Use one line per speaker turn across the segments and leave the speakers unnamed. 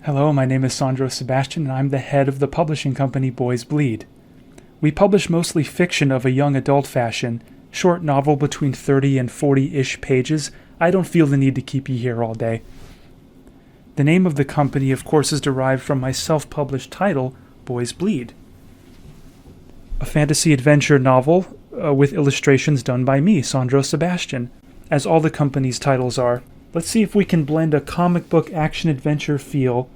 Hello, my name is Sandro Sebastian, and I'm the head of the publishing company Boys Bleed. We publish mostly fiction of a young adult fashion, short novel between 30 and 40-ish pages. I don't feel the need to keep you here all day. The name of the company, of course, is derived from my self-published title, Boys Bleed. A fantasy adventure novel with illustrations done by me, Sandro Sebastian, as all the company's titles are. Let's see if we can blend a comic book action-adventure feel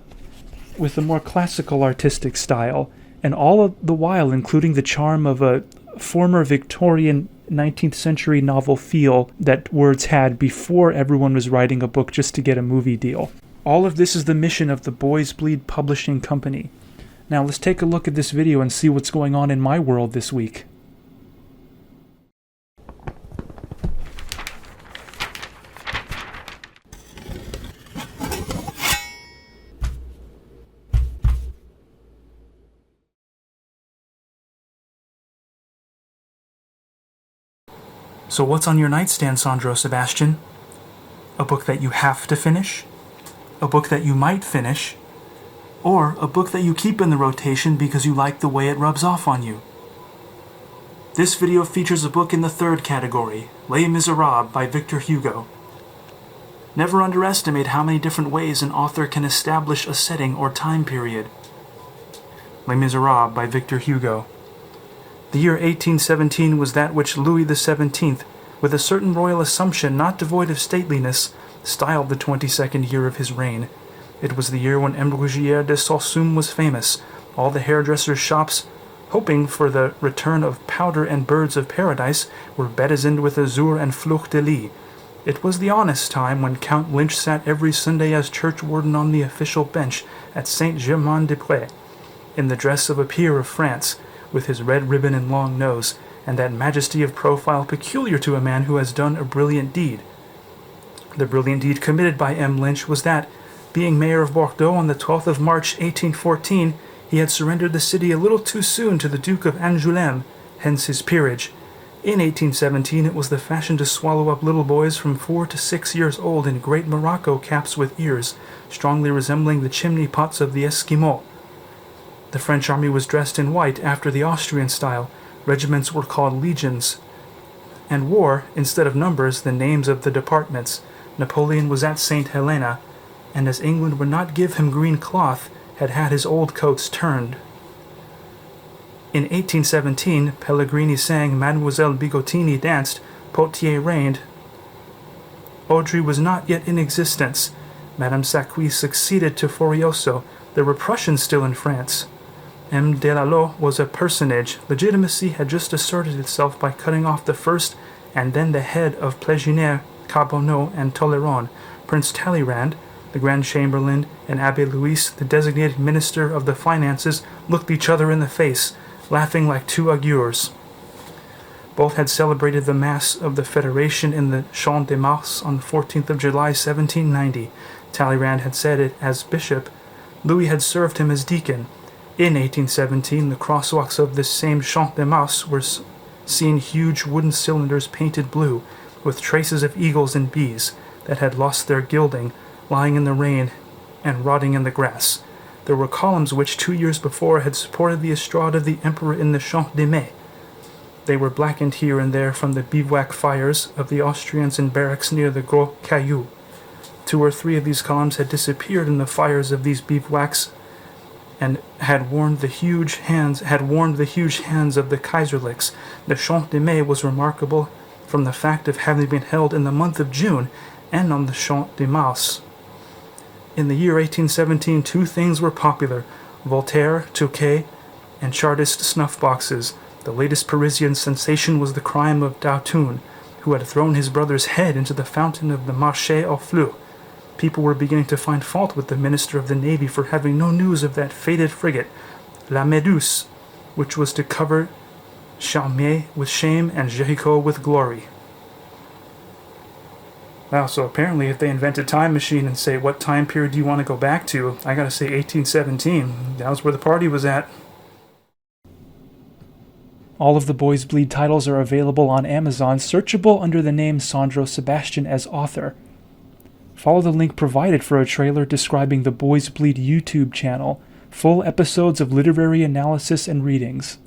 with a more classical artistic style, and all of the while including the charm of a former Victorian 19th century novel feel that words had before everyone was writing a book just to get a movie deal. All of this is the mission of the Boys Bleed Publishing Company. Now let's take a look at this video and see what's going on in my world this week. So what's on your nightstand, Sandro Sebastian? A book that you have to finish? A book that you might finish? Or a book that you keep in the rotation because you like the way it rubs off on you? This video features a book in the third category, Les Misérables by Victor Hugo. Never underestimate how many different ways an author can establish a setting or time period. Les Misérables by Victor Hugo. The year 1817 was that which Louis XVII, with a certain royal assumption not devoid of stateliness, styled the 22nd year of his reign. It was the year when M. Rougier de Saussume was famous, all the hairdressers' shops, hoping for the return of powder and birds of paradise, were bedizened with azure and fleur de lis. It was the honest time when Count Lynch sat every Sunday as churchwarden on the official bench at Saint-Germain-des-Prés, in the dress of a peer of France, with his red ribbon and long nose, and that majesty of profile peculiar to a man who has done a brilliant deed. The brilliant deed committed by M. Lynch was that, being mayor of Bordeaux on the 12th of March 1814, he had surrendered the city a little too soon to the Duke of Angoulême, hence his peerage. In 1817 it was the fashion to swallow up little boys from 4 to 6 years old in great morocco caps with ears, strongly resembling the chimney pots of the Eskimo. The French army was dressed in white after the Austrian style. Regiments were called legions, and wore, instead of numbers, the names of the departments. Napoleon was at St. Helena, and as England would not give him green cloth, had had his old coats turned. In 1817, Pellegrini sang, Mademoiselle Bigottini danced, Potier reigned. Audrey was not yet in existence. Madame Saqui succeeded to Forioso. There were Prussians still in France. M. Delalot was a personage. Legitimacy had just asserted itself by cutting off the first and then the head of Pléginet, Carbonneau, and Talleyrand. Prince Talleyrand, the Grand Chamberlain, and Abbé Louis, the designated Minister of the Finances, looked each other in the face, laughing like two augurs. Both had celebrated the Mass of the Federation in the Champ de Mars on the 14th of July, 1790. Talleyrand had said it as bishop. Louis had served him as deacon. In 1817, the crosswalks of this same Champ de Mars were seen huge wooden cylinders painted blue, with traces of eagles and bees that had lost their gilding, lying in the rain and rotting in the grass. There were columns which 2 years before had supported the estrade of the emperor in the Champ de Mai. They were blackened here and there from the bivouac fires of the Austrians in barracks near the Gros Caillou. 2 or 3 of these columns had disappeared in the fires of these bivouacs, and had warmed the huge hands of the Kaiserlics. The Champ de Mai was remarkable from the fact of having been held in the month of June and on the Champ de Mars. In the year 1817, 2 things were popular: Voltaire, Touquet, and Chartist snuff boxes. The latest Parisian sensation was the crime of Dautun, who had thrown his brother's head into the fountain of the Marché aux Fleurs. People were beginning to find fault with the Minister of the Navy for having no news of that fated frigate, La Méduse, which was to cover Charmier with shame and Jéricho with glory. Wow, so apparently if they invent a time machine and say, what time period do you want to go back to? I gotta say 1817. That was where the party was at. All of the Boys Bleed titles are available on Amazon, searchable under the name Sandro Sebastian as author. follow the link provided for a trailer describing the Boys Bleed YouTube channel, full episodes of literary analysis and readings.